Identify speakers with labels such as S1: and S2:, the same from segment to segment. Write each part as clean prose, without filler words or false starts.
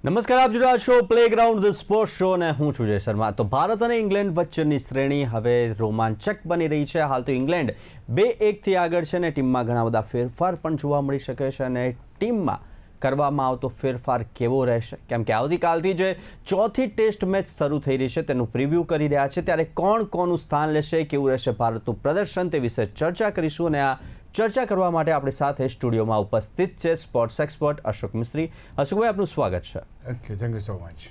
S1: નમસ્કાર, આપ જોઈ રહ્યા છો પ્લેગ્રાઉન્ડ ધ સ્પોર્ટ્સ શો અને હું છું જય શર્મા। તો ભારત અને ઇંગ્લેન્ડ વચ્ચેની શ્રેણી હવે રોમાંચક બની રહી છે। હાલ તો ઇંગ્લેન્ડ 2-1થી આગળ છે અને ટીમમાં ઘણા બધા ફેરફાર પણ જોવા મળી શકે છે અને ટીમમાં કરવામાં આવતો ફેરફાર કેવો રહેશે, કેમ કે આવતીકાલથી જે ચોથી ટેસ્ટ મેચ શરૂ થઈ રહી છે તેનું પ્રિવ્યૂ કરી રહ્યા છે, ત્યારે કોણ કોનું સ્થાન લેશે, કેવું રહેશે ભારતનું પ્રદર્શન, તે વિશે ચર્ચા કરીશું। અને આ ચર્ચા કરવા માટે આપણી સાથે સ્ટુડિયોમાં ઉપસ્થિત છે સ્પોર્ટ્સ એક્સપર્ટ અશોક મિસ્ત્રી। અશોકભાઈ, આપનું સ્વાગત છે।
S2: Thank you so much.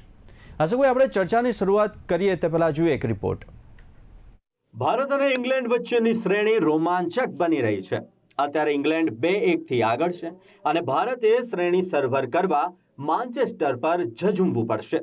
S1: અશોકભાઈ, આપણે ચર્ચાની શરૂઆત કરીએ તે પહેલા જોઈએ એક રિપોર્ટ। ભારત અને ઇંગ્લેન્ડ વચ્ચેની શ્રેણી રોમાંચક બની રહી છે। અત્યારે ઇંગ્લેન્ડ 2-1થી આગળ છે અને ભારતે શ્રેણી સરભર કરવા માન્ચેસ્ટર પર ઝઝૂમવું પડશે।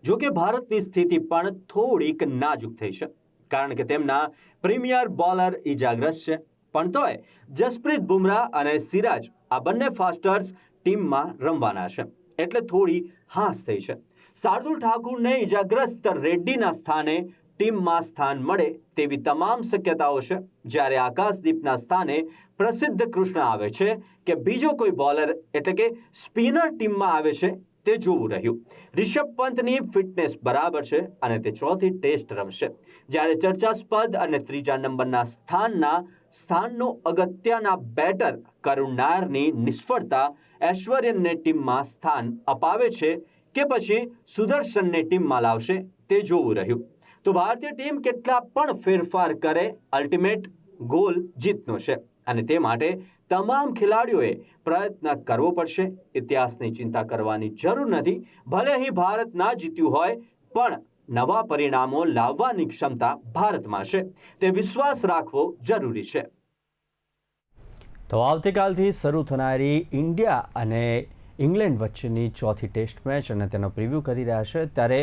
S1: જો કે ભારતની સ્થિતિ પણ થોડીક નાજુક થઈ છે, કારણ કે તેમના પ્રીમિયર બોલર ઇજાગ્રસ્ત છે, પણ તોય જસપ્રીત બુમરાહ અને સિરાજ આ બંને ફાસ્ટર્સ ટીમમાં રમવાના છે, એટલે થોડી હાશ થઈ છે। શાર્દુલ ઠાકુરને ઇજાગ્રસ્ત રેડ્ડીના સ્થાને ટીમમાં સ્થાન મળે તેવી તમામ શક્યતાઓ છે, જ્યારે આકાશદીપના સ્થાને પ્રસિદ્ધ કૃષ્ણ આવે છે કે બીજો કોઈ બોલર એટલે કે સ્પિનર ટીમમાં આવે છે તે જોવું રહ્યું। રિષભ પંતની ફિટનેસ બરાબર છે અને તે ચોથી ટેસ્ટ રમશે, જ્યારે ચર્ચાસ્પદ અને ત્રીજા નંબરના સ્થાનનો અગત્યના બેટર કરુણ નાયરની નિષ્ફળતા ઐશ્વર્યનને ટીમમાં સ્થાન અપાવે છે કે પછી સુદર્શનને ટીમમાં લાવશે તે જોવું રહ્યું। તો ભારતીય ટીમ કેટલા પણ ફેરફાર કરે, અલ્ટિમેટ ગોલ જીતનો છે અને તે માટે તમામ ખેલાડીઓએ પ્રયત્ન કરવો પડશે। ઇતિહાસની ચિંતા કરવાની જરૂર નથી, ભલે અહીં ભારત ના જીત્યું હોય, પણ નવા પરિણામો લાવવાની ક્ષમતા ભારતમાં છે, તે વિશ્વાસ રાખવો જરૂરી છે। તો આવતીકાલથી શરૂ થનારી ઇન્ડિયા અને ઇંગ્લેન્ડ વચ્ચેની ચોથી ટેસ્ટ મેચ અને તેનો પ્રિવ્યૂ કરી રહ્યા છે, ત્યારે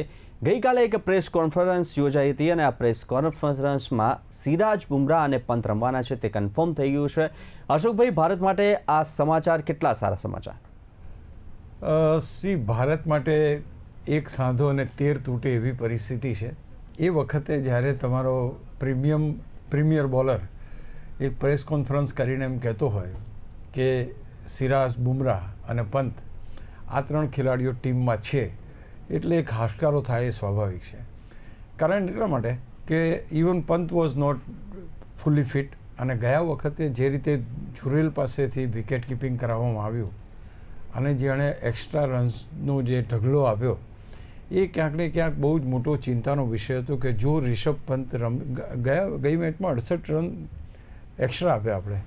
S1: ગઈકાલે એક પ્રેસ કોન્ફરન્સ યોજાઈ હતી અને આ પ્રેસ કોન્ફરન્સમાં સિરાજ, બુમરાહ અને પંત રમવાના છે તે કન્ફર્મ થઈ ગયું છે। અશોકભાઈ, ભારત માટે આ સમાચાર કેટલા સારા સમાચાર?
S2: ભારત માટે એક સાંધો અને 13 તૂટે એવી પરિસ્થિતિ છે। એ વખતે જ્યારે તમારો પ્રીમિયર બોલર એક પ્રેસ કોન્ફરન્સ કરીને એમ કહેતો હોય કે સિરાજ, બુમરાહ અને પંત આ 3 ખેલાડીઓ ટીમમાં છે, એટલે એક હાશકારો થાય એ સ્વાભાવિક છે। કારણ એટલા માટે કે ઇવન પંત વોઝ નોટ ફૂલી ફિટ અને ગયા વખતે જે રીતે જુરેલ પાસેથી વિકેટ કીપિંગ કરાવવામાં આવ્યું અને જેણે એક્સ્ટ્રા રન્સનો જે ઢગલો આપ્યો, એ ક્યાંક ને ક્યાંક બહુ જ મોટો ચિંતાનો વિષય હતો કે જો રિષભ પંત ગઈ મેચમાં 68 રન એક્સ્ટ્રા આપ્યા આપણે,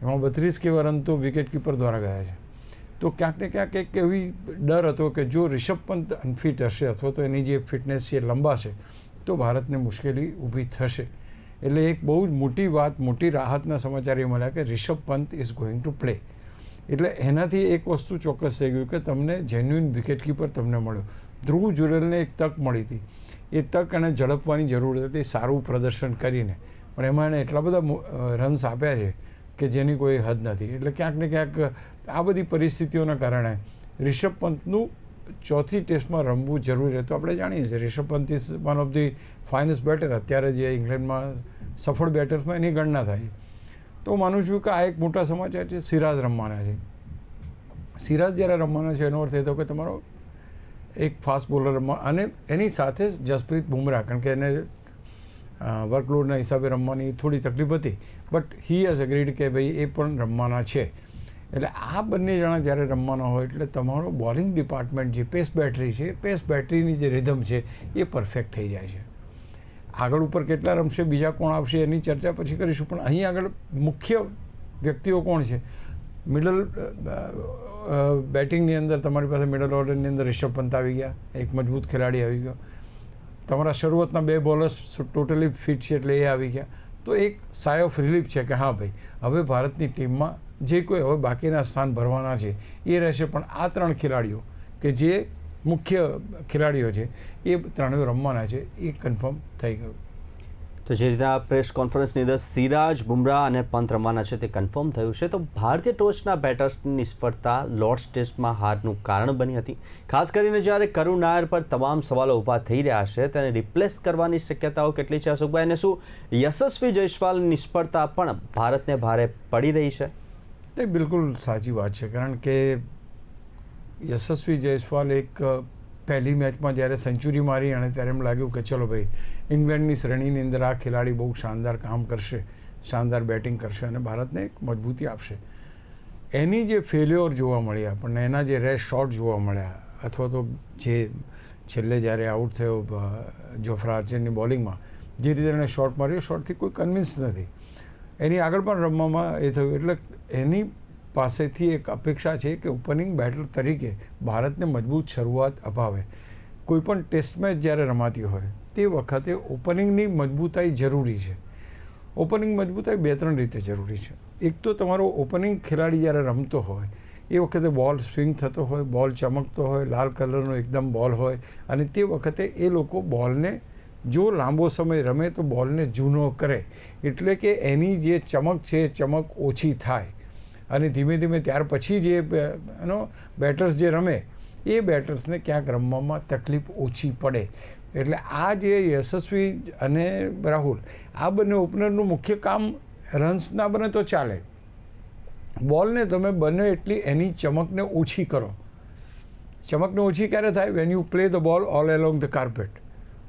S2: એમાં 32 કેવા રન તો વિકેટ કીપર દ્વારા ગયા છે, તો ક્યાંક ને ક્યાંક એક એવી ડર હતો કે જો રિષભ પંત અનફિટ હશે અથવા તો એની જે ફિટનેસ છે લંબાશે તો ભારતને મુશ્કેલી ઊભી થશે। એટલે એક બહુ જ મોટી વાત, મોટી રાહતના સમાચાર એ મળ્યા કે Rishabh Pant is going to play. એટલે એનાથી એક વસ્તુ ચોક્કસ થઈ ગયું કે તમને જેન્યુઇન વિકેટ કીપર તમને મળ્યો। ધ્રુવ જુરેલને એક તક મળી હતી, એ તક એને ઝડપવાની જરૂર હતી સારું પ્રદર્શન કરીને, પણ એમાં એણે એટલા બધા રન્સ આપ્યા છે કે જેની કોઈ હદ નથી। એટલે ક્યાંક ને ક્યાંક આ બધી પરિસ્થિતિઓના કારણે રિષભ પંતનું ચોથી ટેસ્ટમાં રમવું જરૂરી હતું। આપણે જાણીએ છીએ Rishabh Pant is one of the finest batter, અત્યારે જે ઇંગ્લેન્ડમાં સફળ બેટર્સમાં એની ગણના થાય, તો માનું છું કે આ એક મોટા સમાચાર છે। સિરાજ રમવાના છે। સિરાજ જ્યારે રમવાના છે એનો અર્થ એ થયો કે તમારો એક ફાસ્ટ બોલર રમવા, અને એની સાથે જસપ્રીત બુમરાહ, કારણ કે એને વર્કલોડના હિસાબે રમવાની થોડી તકલીફ હતી, બટ હી હેઝ એગ્રીડ કે ભાઈ એ પણ રમવાના છે। એટલે આ બંને જણા જ્યારે રમવાના હોય એટલે તમારો બોલિંગ ડિપાર્ટમેન્ટ જે પેસ બેટરી છે, પેસ બેટરીની જે રિધમ છે એ પરફેક્ટ થઈ જાય છે। આગળ ઉપર કેટલા રમશે, બીજા કોણ આવશે એની ચર્ચા પછી કરીશું, પણ અહીં આગળ મુખ્ય વ્યક્તિઓ કોણ છે? મિડલ બેટિંગની અંદર તમારી પાસે મિડલ ઓર્ડરની અંદર રિષભ પંત આવી ગયા, એક મજબૂત ખેલાડી આવી ગયો, તમારા શરૂઆતના 2 બોલર્સ ટોટલી ફિટ છે એટલે એ આવી ગયા, તો એક સાય ઓફ રિલીફ છે કે હા ભાઈ હવે ભારતની ટીમમાં જે કોઈ હવે બાકીના સ્થાન ભરવાના છે એ રહેશે, પણ આ 3 ખેલાડીઓ કે જે મુખ્ય ખેલાડીઓ છે એ 3 રમવાના છે એ કન્ફર્મ થઈ ગયું।
S1: તો જે રીતે આ પ્રેસ કોન્ફરન્સની અંદર સિરાજ, બુમરાહ અને પંત રમવાના છે તે કન્ફર્મ થયું છે, તો ભારતીય ટોચના બેટર્સની નિષ્ફળતા લોર્ડ્સ ટેસ્ટમાં હારનું કારણ બની હતી, ખાસ કરીને જ્યારે કરુણ નાયર પર તમામ સવાલો ઊભા થઈ રહ્યા છે, તેને રિપ્લેસ કરવાની શક્યતાઓ કેટલી છે અશોકભાઈ, અને શું યશસ્વી જયસ્વાલની નિષ્ફળતા પણ ભારતને ભારે પડી રહી છે?
S2: તે બિલકુલ સાચી વાત છે, કારણ કે યશસ્વી જયસ્વાલ એક પહેલી મેચમાં જ્યારે સેન્ચુરી મારી અને ત્યારે એમ લાગ્યું કે ચલો ભાઈ ઇંગ્લેન્ડની શ્રેણીની અંદર આ ખેલાડી બહુ શાનદાર કામ કરશે, શાનદાર બેટિંગ કરશે અને ભારતને એક મજબૂતી આપશે. એની જે ફેલ્યોર જોવા મળી આપણને, એના જે રેશ શોટ જોવા મળ્યા, અથવા તો જે છેલ્લે જ્યારે આઉટ થયો જોફ્રા આર્ચરની બોલિંગમાં જે રીતે એણે શોટ માર્યો, શોટથી કોઈ કન્વિન્સ નથી. એની આગળ પણ રમવામાં એ થયું. એટલે એની પાસેથી એક અપેક્ષા છે કે ઓપનિંગ બેટર તરીકે ભારતને મજબૂત શરૂઆત અપાવે. કોઈ પણ ટેસ્ટ મેચ જ્યારે રમાતી હોય તે વખતે ઓપનિંગની મજબૂતાઈ જરૂરી છે. ઓપનિંગ મજબૂતાઈ 2-3 રીતે જરૂરી છે. એક તો તમારો ઓપનિંગ ખેલાડી જ્યારે રમતો હોય એ વખતે બોલ સ્વિંગ થતો હોય, બોલ ચમકતો હોય, લાલ કલરનો એકદમ બોલ હોય, અને તે વખતે એ લોકો બોલને જો લાંબો સમય રમે તો બોલને જૂનો કરે, એટલે કે એની જે ચમક છે ચમક ઓછી થાય અને ધીમે ધીમે ત્યાર પછી જે બેટર્સ જે રમે એ બેટર્સને ક્યાંક રમવામાં તકલીફ ઓછી પડે. એટલે આ જે યશસ્વી અને રાહુલ, આ બંને ઓપનરનું મુખ્ય કામ રન્સ ના બને તો ચાલે, બોલને તમે બને એટલી એની ચમકને ઓછી કરો. ચમકને ઓછી ક્યારે થાય? When you play the ball all along the carpet.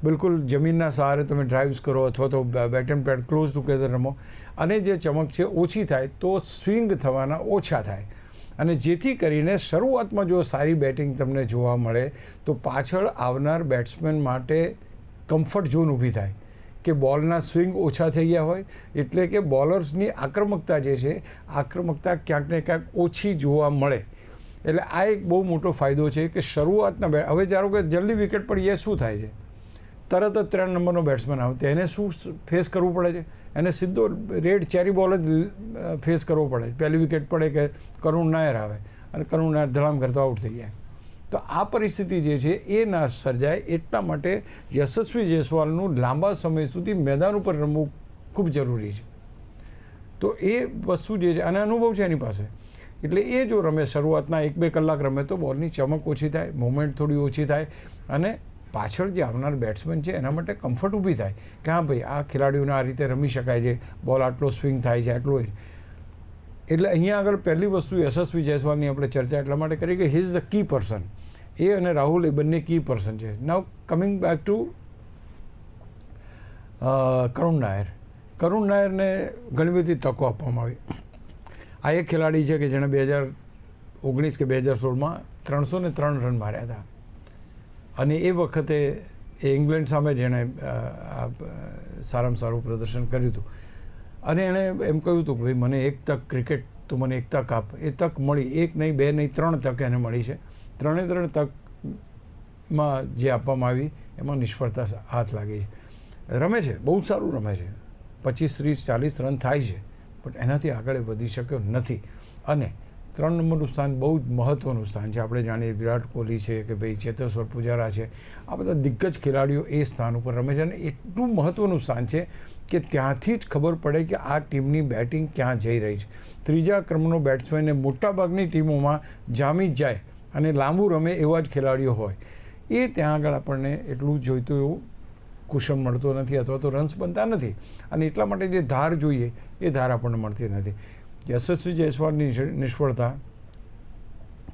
S2: બિલકુલ જમીનના સહારે તમે ડ્રાઇવ્સ કરો અથવા તો બેટ એન્ડ પેડ ક્લોઝ ટુગેધર રમો, અને જે ચમક છે ઓછી થાય તો સ્વિંગ થવાના ઓછા થાય. અને જેથી કરીને શરૂઆતમાં જો સારી બેટિંગ તમને જોવા મળે તો પાછળ આવનાર બેટ્સમેન માટે કમ્ફર્ટ ઝોન ઊભી થાય કે બોલના સ્વિંગ ઓછા થઈ ગયા હોય, એટલે કે બોલર્સની આક્રમકતા જે છે, આક્રમકતા ક્યાંક ને ક્યાંક ઓછી જોવા મળે. એટલે આ એક બહુ મોટો ફાયદો છે કે શરૂઆતના હવે ધારો કે જલ્દી વિકેટ પડી જાય, શું થાય છે? તરત જ 3 નંબરનો બેટ્સમેન આવે તો એને શું ફેસ કરવું પડે છે? એને સીધો રેડ ચેરી બોલ જ ફેસ કરવો પડે. પહેલી વિકેટ પડે કે કરુણ નાયર આવે અને કરુણ નાયર ધડામ કરતો આઉટ થઈ જાય. તો આ પરિસ્થિતિ જે છે એ ના સર્જાય એટલા માટે યશસ્વી જયસ્વાલનું લાંબા સમય સુધી મેદાન ઉપર રમવું ખૂબ જરૂરી છે. તો એ વસ્તુ જે છે, અને અનુભવ છે એની પાસે, એટલે એ જો રમે શરૂઆતના 1-2 કલાક રમે તો બોલની ચમક ઓછી થાય, મૂવમેન્ટ થોડી ઓછી થાય, અને પાછળ જે આવનાર બેટ્સમેન છે એના માટે કમ્ફર્ટ ઊભી થાય કે હા ભાઈ આ ખેલાડીઓને આ રીતે રમી શકાય છે, બોલ આટલો સ્વિંગ થાય છે, આટલો. એટલે અહીંયા આગળ પહેલી વસ્તુ યશસ્વી જયસ્વાલની આપણે ચર્ચા એટલા માટે કરી કે he is the key person. એ અને રાહુલ એ બંને કી પર્સન છે. નાઉ કમિંગ બેક ટુ કરુણ નાયર. કરુણ નાયરને ઘણી બધી તકો આપવામાં આવી. આ એક ખેલાડી છે કે જેણે 2019 કે 2016માં 303 રન માર્યા હતા, અને એ વખતે એ ઇંગ્લેન્ડ સામે જેણે સારામાં સારું પ્રદર્શન કર્યું હતું, અને એણે એમ કહ્યું હતું કે ભાઈ મને એક તક, ક્રિકેટ તું મને એક તક આપ. એ તક મળી. 1 નહીં, 2 નહીં, 3 તક એને મળી છે. 3 તકમાં જે આપવામાં આવી એમાં નિષ્ફળતા હાથ લાગી છે. રમે છે, બહુ સારું રમે છે, 25, 30, 40 રન થાય છે, પણ એનાથી આગળ વધી શક્યો નથી. અને 3 નંબરનું સ્થાન બહુ જ મહત્ત્વનું સ્થાન છે. આપણે જાણીએ વિરાટ કોહલી છે કે ભાઈ ચેતેશ્વર પૂજારા છે, આ બધા દિગ્ગજ ખેલાડીઓ એ સ્થાન ઉપર રમે છે, અને એટલું મહત્ત્વનું સ્થાન છે કે ત્યાંથી જ ખબર પડે કે આ ટીમની બેટિંગ ક્યાં જઈ રહી છે. 3જા ક્રમનો બેટ્સમેન મોટાભાગની ટીમોમાં જામી જ જાય અને લાંબુ રમે એવા જ ખેલાડીઓ હોય, એ ત્યાં આગળ આપણને એટલું જોઈતું એવું કુશન મળતો નથી, અથવા તો રન્સ બનતા નથી, અને એટલા માટે જે ધાર જોઈએ એ ધાર આપણને મળતી નથી. યશસ્વી જયસ્વાલની નિષ્ફળતા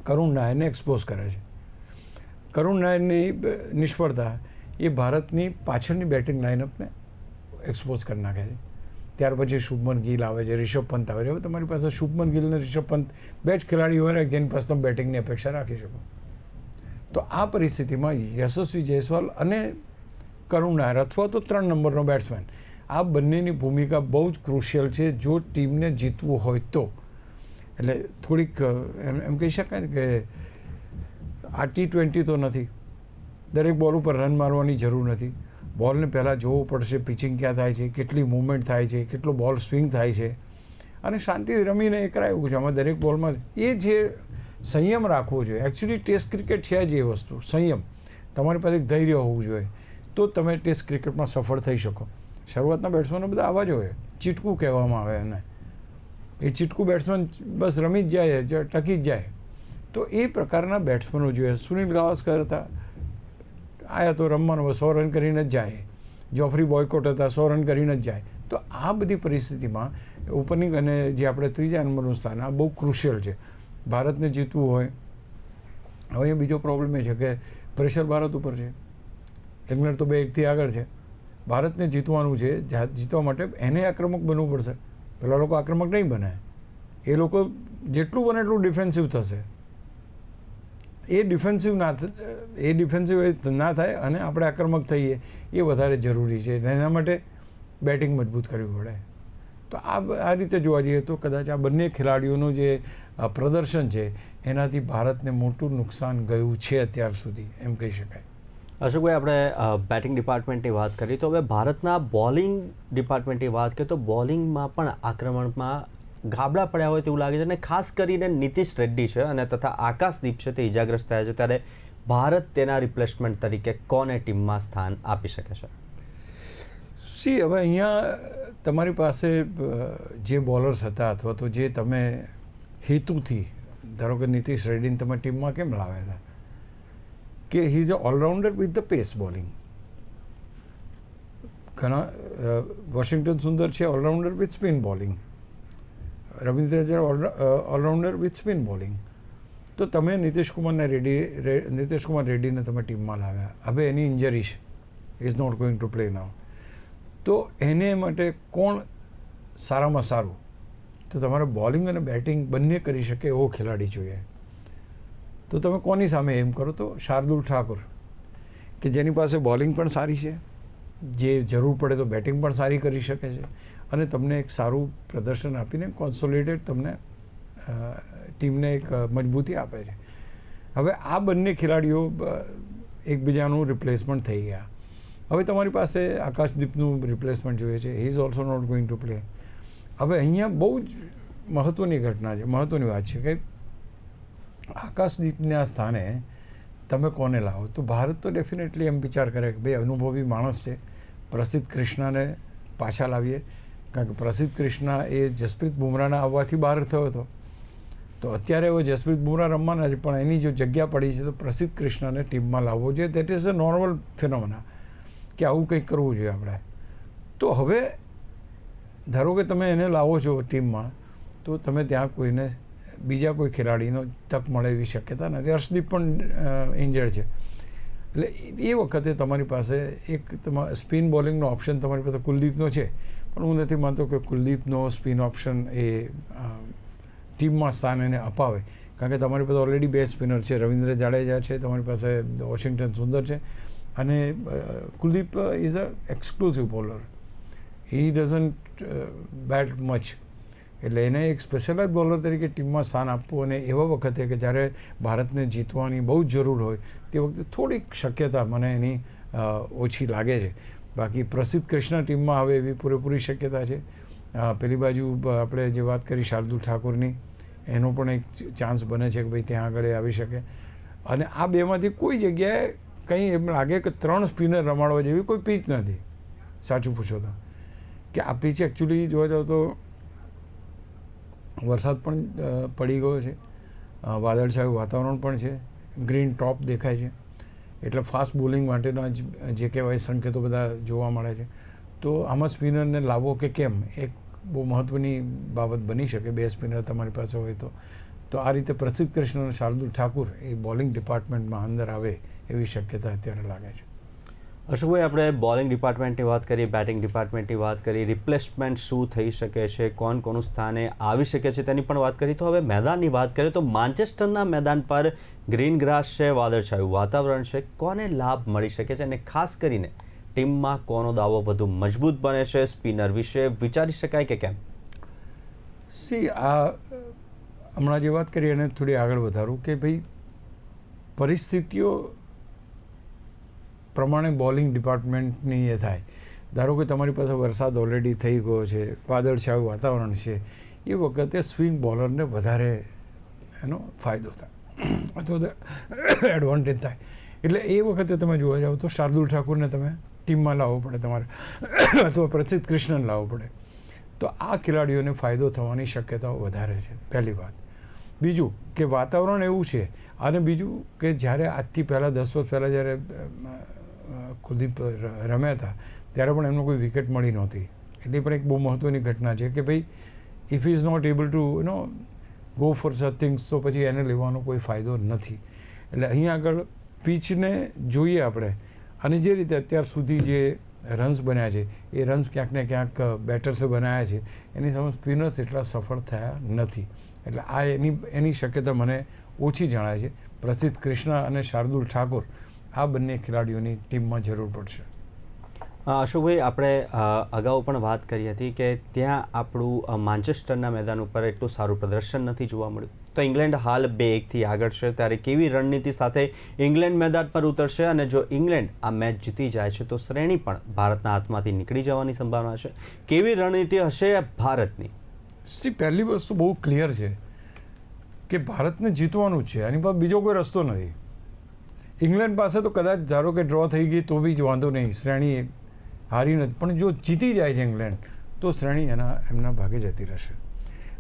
S2: કરુણ નાયરને એક્સપોઝ કરે છે. કરુણ નાયરની નિષ્ફળતા એ ભારતની પાછળની બેટિંગ લાઇનઅપને એક્સપોઝ કરી નાખે છે. ત્યાર પછી શુભમન ગિલ આવે છે, રિષભ પંત આવે છે. હવે તમારી પાસે શુભમન ગિલ અને રિષભ પંત 2 જ ખેલાડીઓ હોય જેની પાસે તમે બેટિંગની અપેક્ષા રાખી શકો. તો આ પરિસ્થિતિમાં યશસ્વી જયસ્વાલ અને કરુણ નાયર અથવા તો 3 નંબરનો બેટ્સમેન, આ બંનેની ભૂમિકા બહુ જ ક્રુશિયલ છે જો ટીમને જીતવું હોય તો. એટલે થોડીક એમ કહી શકાય ને કે આ T20 તો નથી, દરેક બોલ ઉપર રન મારવાની જરૂર નથી. બોલને પહેલાં જોવું પડશે પિચિંગ ક્યાં થાય છે, કેટલી મૂવમેન્ટ થાય છે, કેટલો બોલ સ્વિંગ થાય છે, અને શાંતિથી રમીને એ કરાવ્યું છે. આમાં દરેક બોલમાં એ જે સંયમ રાખવો જોઈએ. એકચ્યુઅલી ટેસ્ટ ક્રિકેટ છે જ એ વસ્તુ, સંયમ. તમારી પાસે એક ધૈર્ય હોવું જોઈએ તો તમે ટેસ્ટ ક્રિકેટમાં સફળ થઈ શકો. શરૂઆતના બેટ્સમેનો બધા આવા જ હોય, ચીટકું કહેવામાં આવે એને. એ ચીટકું બેટ્સમેન બસ રમી જ જાય, ટકી જ જાય. તો એ પ્રકારના બેટ્સમેનો જોઈએ. સુનિલ ગાવસ્કર હતા, આયા તો રમવાનું 100 રન કરીને જ જાય. જોફ્રી બોયકોટ હતા, 100 રન કરીને જ જાય. તો આ બધી પરિસ્થિતિમાં ઓપનિંગ અને જે આપણે 3જા નંબરનું સ્થાન, આ બહુ ક્રુશિયલ છે. ભારતને જીતવું હોય હવે અહીંયા બીજો પ્રોબ્લેમ એ છે કે પ્રેશર ભારત ઉપર છે. ઇંગ્લેન્ડ તો 2-1 આગળ છે. ભારતને જીતવાનું છે. જીતવા માટે એને આક્રમક બનવું પડશે. પેલા લોકો આક્રમક નહીં બને, એ લોકો જેટલું બને એટલું ડિફેન્સિવ થશે. એ ડિફેન્સિવ ના થાય અને આપણે આક્રમક થઈએ એ વધારે જરૂરી છે. એના માટે બેટિંગ મજબૂત કરવી પડે. તો આ રીતે જોવા જઈએ તો કદાચ આ બંને ખેલાડીઓનું જે પ્રદર્શન છે એનાથી ભારતને મોટું નુકસાન ગયું છે અત્યાર સુધી, એમ કહી શકાય.
S1: અશોકભાઈ, આપણે બેટિંગ ડિપાર્ટમેન્ટની વાત કરી તો હવે ભારતના બોલિંગ ડિપાર્ટમેન્ટની વાત કરીએ તો બોલિંગમાં પણ આક્રમણમાં ગાબડા પડ્યા હોય તેવું લાગે છે, અને ખાસ કરીને નીતિશ રેડ્ડી છે અને તથા આકાશદીપ છે તે ઇજાગ્રસ્ત થયા છે. ત્યારે ભારત તેના રિપ્લેસમેન્ટ તરીકે કોને ટીમમાં સ્થાન આપી શકે છે?
S2: હવે અહીંયા તમારી પાસે જે બોલર્સ હતા અથવા તો જે તમે હેતુથી, ધારો કે નીતિશ રેડ્ડીને તમે ટીમમાં કેમ લાવ્યા હતા કે he is a allrounder with the pace bowling. ઘણા વોશિંગ્ટન સુંદર છે allrounder with spin bowling, Ravindra Jadeja allrounder with spin bowling. તો તમે નીતિશ કુમાર રેડ્ડીને તમે ટીમમાં લાવ્યા. હવે એની ઇન્જરી છે, is not going to play now. તો એને માટે કોણ સારામાં સારું? તો તમારે બોલિંગ અને બેટિંગ બંને કરી શકે એવો ખેલાડી જોઈએ. તો તમે કોની સામે એમ કરો તો શાર્દુલ ઠાકુર, કે જેની પાસે બોલિંગ પણ સારી છે, જે જરૂર પડે તો બેટિંગ પણ સારી કરી શકે છે અને તમને એક સારું પ્રદર્શન આપીને કોન્સોલિડેટ તમને ટીમને એક મજબૂતી આપે છે. હવે આ બંને ખેલાડીઓ એકબીજાનું રિપ્લેસમેન્ટ થઈ ગયા. હવે તમારી પાસે આકાશદીપનું રિપ્લેસમેન્ટ જોઈએ છે. He is also not going to play. હવે અહીંયા બહુ જ મહત્ત્વની ઘટના છે, મહત્ત્વની વાત છે કે આકાશદીપના સ્થાને તમે કોને લાવો? તો ભારત તો ડેફિનેટલી એમ વિચાર કરે કે ભાઈ અનુભવી માણસ છે, પ્રસિદ્ધ કૃષ્ણાને પાછા લાવીએ. કારણ કે પ્રસિદ્ધ કૃષ્ણા એ જસપ્રીત બુમરાહના આવવાથી બહાર થયો હતો. તો અત્યારે હવે જસપ્રીત બુમરાહ રમવાના છે, પણ એની જો જગ્યા પડી છે તો પ્રસિદ્ધ કૃષ્ણાને ટીમમાં લાવવો જોઈએ. That is a normal phenomena કે આવું કંઈક કરવું જોઈએ આપણે. તો હવે ધારો કે તમે એને લાવો છો ટીમમાં, તો તમે ત્યાં કોઈને બીજા કોઈ ખેલાડીનો તક મળે એવી શક્યતા નથી. હર્ષદીપ પણ ઇન્જર્ડ છે. એટલે એ વખતે તમારી પાસે એક સ્પિન બોલિંગનો ઓપ્શન તમારી પાસે કુલદીપનો છે, પણ હું નથી માનતો કે કુલદીપનો સ્પિન ઓપ્શન એ ટીમમાં સ્થાન એને અપાવે. કારણ કે તમારી પાસે ઓલરેડી 2 સ્પિનર છે, રવિન્દ્ર જાડેજા છે, તમારી પાસે વોશિંગ્ટન સુંદર છે, અને Kuldeep is a exclusive bowler. He doesn't bat much. એટલે એને એક સ્પેશિયલાઇઝ બોલર તરીકે ટીમમાં સ્થાન આપવું, અને એવા વખતે કે જ્યારે ભારતને જીતવાની બહુ જ જરૂર હોય તે વખતે થોડીક શક્યતા મને એની ઓછી લાગે છે. બાકી પ્રસિદ્ધ કૃષ્ણ ટીમમાં આવે એવી પૂરેપૂરી શક્યતા છે. પેલી બાજુ આપણે જે વાત કરી શાર્દુલ ઠાકુરની, એનો પણ એક ચાન્સ બને છે કે ભાઈ ત્યાં આગળ આવી શકે. અને આ બેમાંથી કોઈ જગ્યાએ કંઈ એમ લાગે કે 3 સ્પિનર રમાડવા જેવી કોઈ પીચ નથી, સાચું પૂછો તો. કે આ પીચ એકચ્યુઅલી જોવા જાવ તો વરસાદ પણ પડી ગયો છે, વાદળછાયું વાતાવરણ પણ છે, ગ્રીન ટોપ દેખાય છે, એટલે ફાસ્ટ બોલિંગ માટેના જે કહેવાય સંકેતો બધા જોવા મળે છે. તો આમાં સ્પિનરને લાવવો કે કેમ, એક બહુ મહત્ત્વની બાબત બની શકે. 2 સ્પિનર તમારી પાસે હોય તો આ રીતે પ્રસિદ્ધ કૃષ્ણ અને શાર્દુલ ઠાકુર એ બોલિંગ ડિપાર્ટમેન્ટમાં અંદર આવે એવી શક્યતા અત્યારે લાગે છે.
S1: અશોકભાઈ, આપણે બોલિંગ ડિપાર્ટમેન્ટની વાત કરી, બેટિંગ ડિપાર્ટમેન્ટની વાત કરી, રિપ્લેસમેન્ટ શું થઈ શકે છે, કોનું સ્થાને આવી શકે છે તેની પણ વાત કરી. તો હવે મેદાનની વાત કરીએ તો માન્ચેસ્ટરના મેદાન પર ગ્રીન ગ્રાસ છે, વાદળછાયું વાતાવરણ છે, કોને લાભ મળી શકે છે અને ખાસ કરીને ટીમમાં કોનો દાવો વધુ મજબૂત બને છે? સ્પિનર વિશે વિચારી શકાય કે કેમ?
S2: આ હમણાં જે વાત કરી એને થોડી આગળ વધારું કે ભાઈ પરિસ્થિતિઓ પ્રમાણે બોલિંગ ડિપાર્ટમેન્ટની એ થાય. ધારો કે તમારી પાસે વરસાદ ઓલરેડી થઈ ગયો છે, વાદળછાયું વાતાવરણ છે, એ વખતે સ્વિંગ બોલરને વધારે એનો ફાયદો થાય અથવા તો એડવાન્ટેજ થાય. એટલે એ વખતે તમે જોવા જાઓ તો શાર્દુલ ઠાકુરને તમે ટીમમાં લાવવો પડે તમારે, અથવા પ્રસિદ્ધ કૃષ્ણને લાવવો પડે. તો આ ખેલાડીઓને ફાયદો થવાની શક્યતાઓ વધારે છે, પહેલી વાત. બીજું કે વાતાવરણ એવું છે, અને બીજું કે જ્યારે આજથી પહેલાં 10 વર્ષ પહેલાં જ્યારે કુલદીપ રમ્યા હતા ત્યારે પણ એમને કોઈ વિકેટ મળી નહોતી. એટલે પણ એક બહુ મહત્ત્વની ઘટના છે કે ભાઈ if is not able to go for such things, તો પછી એને લેવાનો કોઈ ફાયદો નથી. એટલે અહીં આગળ પીચને જોઈએ આપણે, અને જે રીતે અત્યાર સુધી જે રન્સ બન્યા છે એ રન્સ ક્યાંક ને ક્યાંક બેટર્સે બનાવ્યા છે, એની સામે સ્પિનર્સ એટલા સફળ થયા નથી. એટલે આ એની શક્યતા મને ઓછી જણાય છે. પ્રસિદ્ધ ક્રિષ્ના અને શાર્દુલ ઠાકુર આ બંને ખેલાડીઓની ટીમમાં જરૂર પડશે.
S1: અશોકભાઈ, આપણે અગાઉ પણ વાત કરી હતી કે ત્યાં આપણું માન્ચેસ્ટરના મેદાન ઉપર એટલું સારું પ્રદર્શન નથી જોવા મળ્યું. તો ઇંગ્લેન્ડ હાલ 2-1 આગળ છે, ત્યારે કેવી રણનીતિ સાથે ઇંગ્લેન્ડ મેદાન પર ઉતરશે, અને જો ઇંગ્લેન્ડ આ મેચ જીતી જાય છે તો શ્રેણી પણ ભારતના હાથમાંથી નીકળી જવાની સંભાવના છે. કેવી રણનીતિ હશે ભારતની?
S2: પહેલી વસ્તુ બહુ ક્લિયર છે કે ભારતને જીતવાનું જ છે, આની પાસે બીજો કોઈ રસ્તો નથી. ઇંગ્લેન્ડ પાસે તો કદાચ ધારો કે ડ્રો થઈ ગઈ તો બી જ વાંધો નહીં, શ્રેણી હારી નથી, પણ જો જીતી જાય છે ઇંગ્લેન્ડ તો શ્રેણી એમના ભાગે જતી રહેશે.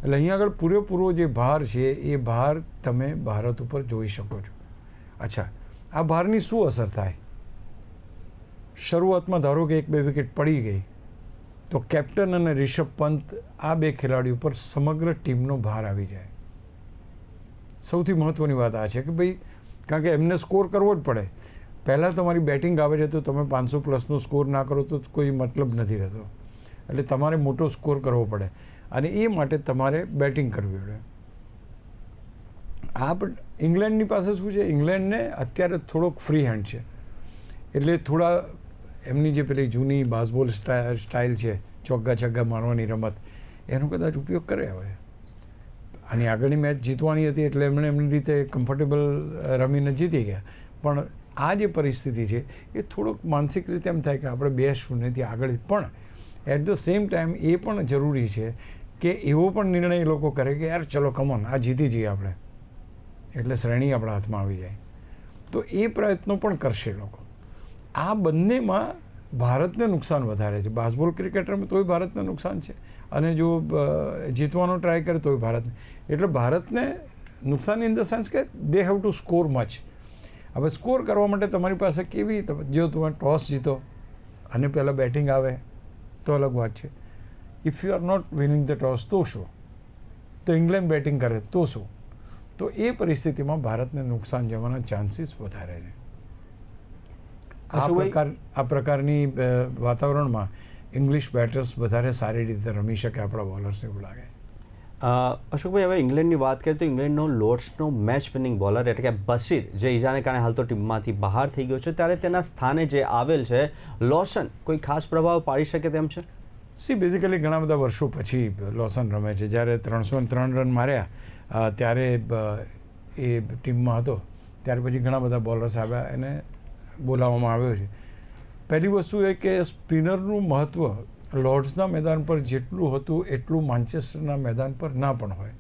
S2: એટલે અહીં આગળ પૂરેપૂરો જે ભાર છે એ ભાર તમે ભારત ઉપર જોઈ શકો છો. અચ્છા, આ ભારની શું અસર થાય? શરૂઆતમાં ધારો કે 1-2 વિકેટ પડી ગઈ તો કેપ્ટન અને રિષભ પંત આ બે ખેલાડીઓ પર સમગ્ર ટીમનો ભાર આવી જાય. સૌથી મહત્ત્વની વાત આ છે કે ભાઈ, કારણ કે એમને સ્કોર કરવો જ પડે. પહેલાં તમારી બેટિંગ આવે છે તો તમે 500+ સ્કોર ના કરો તો કોઈ મતલબ નથી રહેતો. એટલે તમારે મોટો સ્કોર કરવો પડે, અને એ માટે તમારે બેટિંગ કરવી પડે. આ પણ ઇંગ્લેન્ડની પાસે શું છે, ઇંગ્લેન્ડને અત્યારે થોડોક ફ્રી હેન્ડ છે, એટલે થોડા એમની જે પેલી જૂની બાસબોલ સ્ટાઇલ છે, ચોગ્ગા છગ્ગા મારવાની રમત, એનો કદાચ ઉપયોગ કરે. હવે આની આગળની મેચ જીતવાની હતી એટલે એમણે એમની રીતે કમ્ફર્ટેબલ રમીને જીતી ગયા. પણ આ જે પરિસ્થિતિ છે એ થોડોક માનસિક રીતે એમ થાય કે આપણે 2-0 આગળ, પણ એટ ધ સેમ ટાઈમ એ પણ જરૂરી છે કે એવો પણ નિર્ણય એ લોકો કરે કે યાર ચલો કમોન, આ જીતી જઈએ આપણે, એટલે શ્રેણી આપણા હાથમાં આવી જાય. તો એ પ્રયત્નો પણ કરશે લોકો. આ બંનેમાં ભારતને નુકસાન વધારે છે. બાસબોલ ક્રિકેટરમાં તોય ભારતને નુકસાન છે, અને જો જીતવાનો ટ્રાય કરે તોય ભારતને. એટલે ભારતને નુકસાન ઇન ધ સેન્સ કે they have to score much. હવે સ્કોર કરવા માટે તમારી પાસે કેવી, જો તમે ટોસ જીતો અને પહેલાં બેટિંગ આવે તો અલગ વાત છે. If you are not winning the toss તો શું, તો ઇંગ્લેન્ડ બેટિંગ કરે તો શું? તો એ પરિસ્થિતિમાં ભારતને નુકસાન જવાના ચાન્સીસ વધારે છે. આ પ્રકારની વાતાવરણમાં ઇંગ્લિશ બેટર્સ વધારે સારી રીતે રમી શકે આપણા બોલર્સને એવું લાગે.
S1: અશોકભાઈ, હવે ઇંગ્લેન્ડની વાત કરીએ તો ઇંગ્લેન્ડનો લોર્ડ્સનો મેચ વિનિંગ બોલર એટલે કે બશીર, જે ઈજાને કારણે હાલ તો ટીમમાંથી બહાર થઈ ગયો છે, ત્યારે તેના સ્થાને જે આવેલ છે લોસન કોઈ ખાસ પ્રભાવ પાડી શકે તેમ છે?
S2: બેઝિકલી ઘણા બધા વર્ષો પછી લોસન રમે છે. જ્યારે 303 રન માર્યા ત્યારે એ ટીમમાં હતો, ત્યાર પછી ઘણા બધા બોલર્સ આવ્યા, એને બોલાવવામાં આવ્યો છે. પહેલી વસ્તુ એ કે સ્પિનરનું મહત્ત્વ લોર્ડ્સના મેદાન પર જેટલું હતું એટલું માન્ચેસ્ટરના મેદાન પર ના પણ હોય.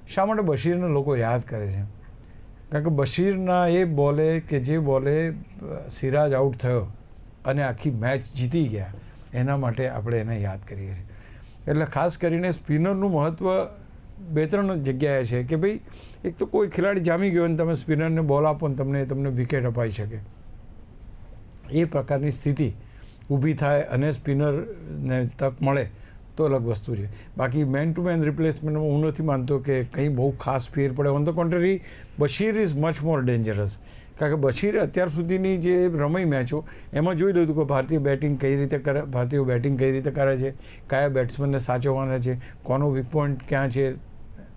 S2: શા માટે બશીરને લોકો યાદ કરે છે? કારણ કે બશીરના એ બોલે કે જે બોલે સિરાજ આઉટ થયો અને આખી મેચ જીતી ગયા, એના માટે આપણે એને યાદ કરીએ છીએ. એટલે ખાસ કરીને સ્પિનરનું મહત્ત્વ 2-3 જગ્યાએ છે કે ભાઈ, એક તો કોઈ ખેલાડી જામી ગયો અને તમે સ્પિનરને બોલ આપો ને તમને વિકેટ અપાઈ શકે, એ પ્રકારની સ્થિતિ ઊભી થાય અને સ્પિનરને તક મળે તો અલગ વસ્તુ છે. બાકી મેન ટુ મેન રિપ્લેસમેન્ટમાં હું નથી માનતો કે કંઈ બહુ ખાસ ફેર પડે. On the contrary, Bashir is much more dangerous. કારણ કે બશીરે અત્યાર સુધીની જે રમાઈ મેચો એમાં જોઈ લીધું કે ભારતીય બેટિંગ કઈ રીતે કરે, ભારતીય બેટિંગ કઈ રીતે કરે છે, કયા બેટ્સમેનને સાચવવાના છે, કોનો વીક પોઈન્ટ ક્યાં છે,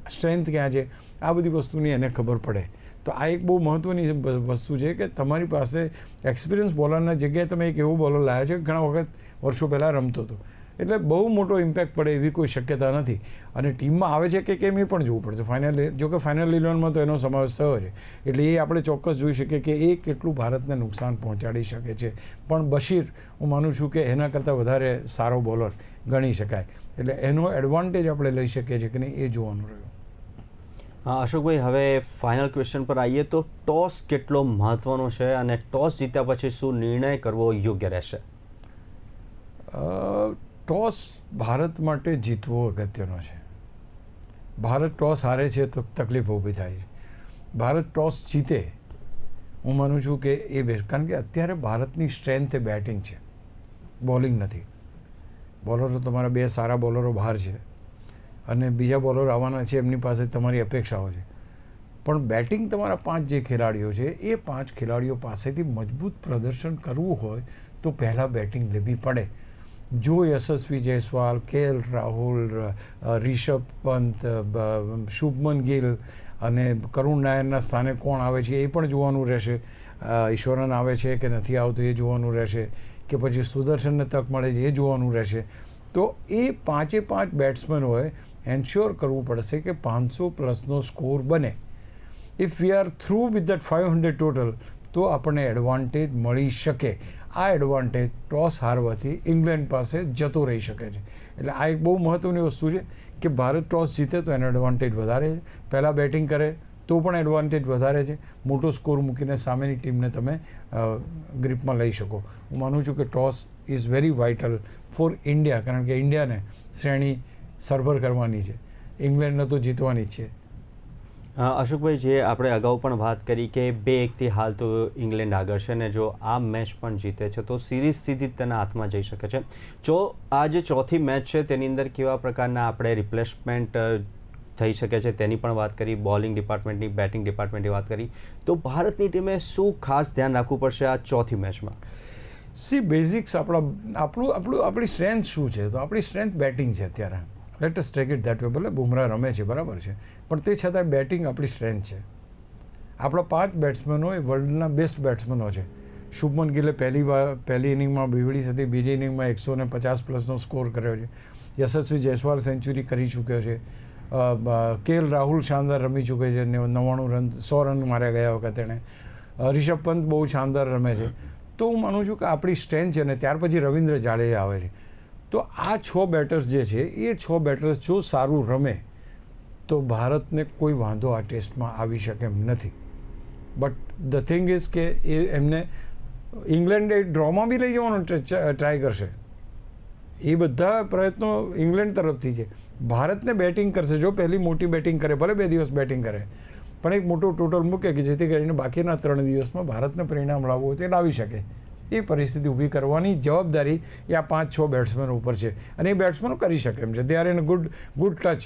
S2: સ્ટ્રેન્થ ક્યાં છે, આ બધી વસ્તુની એને ખબર પડે. તો આ એક બહુ મહત્ત્વની વસ્તુ છે કે તમારી પાસે એક્સપિરિયન્સ બોલરના જગ્યાએ તમે એક એવો બોલર લાવ્યા છે ઘણા વખત વર્ષો પહેલાં રમતો હતો, એટલે બહુ મોટો ઇમ્પેક્ટ પડે એવી કોઈ શક્યતા નથી. અને ટીમમાં આવે છે કે કેમ એ પણ જોવું પડશે. ફાઇનલ 11માં તો એનો સમાવેશ થયો છે, એટલે એ આપણે ચોક્કસ જોઈ શકીએ કે એ કેટલું ભારતને નુકસાન પહોંચાડી શકે છે. પણ બશીર હું માનું છું કે એના કરતાં વધારે સારો બોલર ગણી શકાય, એટલે એનો એડવાન્ટેજ આપણે લઈ શકીએ છીએ કે નહીં એ જોવાનું રહ્યું.
S1: અશોકભાઈ, હવે ફાઇનલ ક્વેશ્ચન પર આવીએ તો ટોસ કેટલો મહત્ત્વનો છે, અને ટોસ જીત્યા પછી શું નિર્ણય કરવો યોગ્ય રહેશે?
S2: ટોસ ભારત માટે જીતવો અગત્યનો છે. ભારત ટોસ હારે છે તો તકલીફ ઊભી થાય છે. ભારત ટોસ જીતે, હું માનું છું કે એ બેસ્ટ, કારણ કે અત્યારે ભારતની સ્ટ્રેન્થ એ બેટિંગ છે, બોલિંગ નથી. બોલરો તમારા 2 સારા બોલરો બહાર છે અને બીજા બોલર આવવાના છે, એમની પાસે તમારી અપેક્ષાઓ છે. પણ બેટિંગ તમારા 5 જે ખેલાડીઓ છે એ 5 ખેલાડીઓ પાસેથી મજબૂત પ્રદર્શન કરવું હોય તો પહેલાં બેટિંગ લેવી પડે. જો યશસ્વી જયસ્વાલ, KL રાહુલ, રિષભ પંત, શુભમન ગિલ અને કરુણ નાયરના સ્થાને કોણ આવે છે એ પણ જોવાનું રહેશે. ઈશ્વરન આવે છે કે નથી આવતું એ જોવાનું રહેશે, કે પછી સુદર્શનને તક મળે છે એ જોવાનું રહેશે. તો એ 5 બેટ્સમેનોએ એન્શ્યોર કરવું પડશે કે 500 પ્લસનો સ્કોર બને. If we are through with that 500 total તો આપણને એડવાન્ટેજ મળી શકે. આ એડવાન્ટેજ ટોસ હારવાથી ઇંગ્લેન્ડ પાસે જતો રહી શકે છે. એટલે આ એક બહુ મહત્ત્વની વસ્તુ છે કે ભારત ટોસ જીતે તો એનો એડવાન્ટેજ વધારે છે, પહેલાં બેટિંગ કરે તો પણ એડવાન્ટેજ વધારે છે, મોટો સ્કોર મૂકીને સામેની ટીમને તમે ગ્રીપમાં લઈ શકો. હું માનું છું કે toss is very vital for India, કારણ કે ઇન્ડિયાને શ્રેણી સરભર કરવાની છે, ઇંગ્લેન્ડને તો જીતવાની જ છે.
S1: અશોકભાઈ, જે આપણે અગાઉ પણ વાત કરી કે 2-1થી હાલ તો ઇંગ્લેન્ડ આગળ છે ને જો આ મેચ પણ જીતે છે તો સિરીઝ સીધી તેના હાથમાં જઈ શકે છે. જો આ જે ચોથી મેચ છે તેની અંદર કેવા પ્રકારના આપણે રિપ્લેસમેન્ટ થઈ શકે છે તેની પણ વાત કરી, બોલિંગ ડિપાર્ટમેન્ટની, બેટિંગ ડિપાર્ટમેન્ટની વાત કરી, તો ભારતની ટીમે શું ખાસ ધ્યાન રાખવું પડશે આ ચોથી મેચમાં?
S2: બેઝિક્સ આપણી સ્ટ્રેન્થ શું છે? તો આપણી સ્ટ્રેન્થ બેટિંગ છે અત્યારે. Let us take it that way. ભલે બુમરાહ રમે છે, બરાબર છે, પણ તે છતાંય બેટિંગ આપણી સ્ટ્રેન્થ છે. આપણા 5 બેટ્સમેનો એ વર્લ્ડના બેસ્ટ બેટ્સમેનો છે. શુભમન ગિલે પહેલી ઇનિંગમાં બીવડી હતી, બીજી ઇનિંગમાં 150 પ્લસનો સ્કોર કર્યો છે. યશસ્વી જયસ્વાલ સેન્ચુરી કરી ચૂક્યો છે. KL રાહુલ શાનદાર રમી ચૂકે છે, 99 રન 100 રન માર્યા ગયા વખત એણે. રિષભ પંત બહુ શાનદાર રમે છે. તો હું માનું છું કે આપણી સ્ટ્રેન્થ છે. અને ત્યાર પછી રવિન્દ્ર જાડેજા આવે છે. તો આ 6 બેટર્સ જે છે એ 6 બેટર્સ જો સારું રમે તો ભારતને કોઈ વાંધો આ ટેસ્ટમાં આવી શકે એમ નથી. બટ ધ થિંગ ઇઝ કે એ એમને ઇંગ્લેન્ડ ડ્રોમાં બી લઈ જવાનો ટ્રાય કરશે. એ બધા પ્રયત્નો ઇંગ્લેન્ડ તરફથી છે. ભારતને બેટિંગ કરશે. જો પહેલી મોટી બેટિંગ કરે, ભલે 2 દિવસ બેટિંગ કરે, પણ એક મોટો ટોટલ મૂકે કે જેથી કરીને બાકીના 3 દિવસમાં ભારતને પરિણામ લાવવું હોય તે લાવી શકે. એ પરિસ્થિતિ ઊભી કરવાની જવાબદારી એ આ 5-6 બેટ્સમેન ઉપર છે. અને એ બેટ્સમેનો કરી શકે એમ છે. They are in good touch.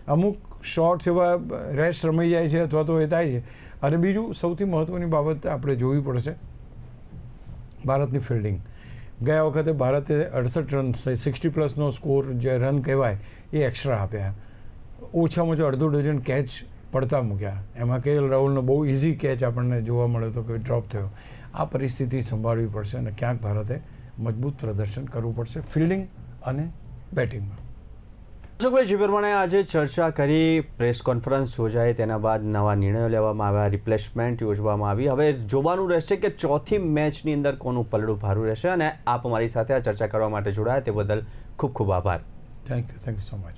S2: અમુક શોટ્સ એવા રેશ રમાઈ જાય છે અથવા તો એ થાય છે. અને બીજું સૌથી મહત્ત્વની બાબત આપણે જોવી પડશે ભારતની ફિલ્ડિંગ. ગયા વખતે ભારતે 68 રન 60 પ્લસનો સ્કોર જે રન કહેવાય એ એક્સ્ટ્રા આપ્યા. ઓછામાં ઓછા અડધો ડઝન કેચ પડતા મૂક્યા. એમાં KL રાહુલનો બહુ ઇઝી કેચ આપણને જોવા મળ્યો તો કે ડ્રોપ થયો. આ પરિસ્થિતિ સંભાળવી પડશે અને ક્યાંક ભારતે મજબૂત પ્રદર્શન કરવું પડશે ફિલ્ડિંગ અને બેટિંગમાં.
S1: અશોકભાઈ, જે પ્રમાણે આજે ચર્ચા કરી, પ્રેસ કોન્ફરન્સ યોજાઈ, તેના બાદ નવા નિર્ણયો લેવામાં આવ્યા, રિપ્લેસમેન્ટ યોજવામાં આવી. હવે જોવાનું રહેશે કે ચોથી મેચની અંદર કોનું પલડું ભારું રહેશે. અને આપ અમારી સાથે આ ચર્ચા કરવા માટે જોડાયા તે બદલ ખૂબ ખૂબ આભાર.
S2: Thank you so much.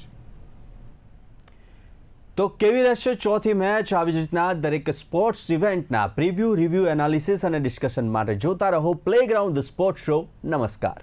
S1: તો કેવી રહેશે ચોથી મેચ? આવી જ રીતના દરેક સ્પોર્ટ્સ ઇવેન્ટના પ્રિવ્યૂ, રિવ્યૂ, એનાલિસિસ અને ડિસ્કશન માટે જોતા રહો પ્લેગ્રાઉન્ડ ધ સ્પોર્ટ્સ શો. નમસ્કાર.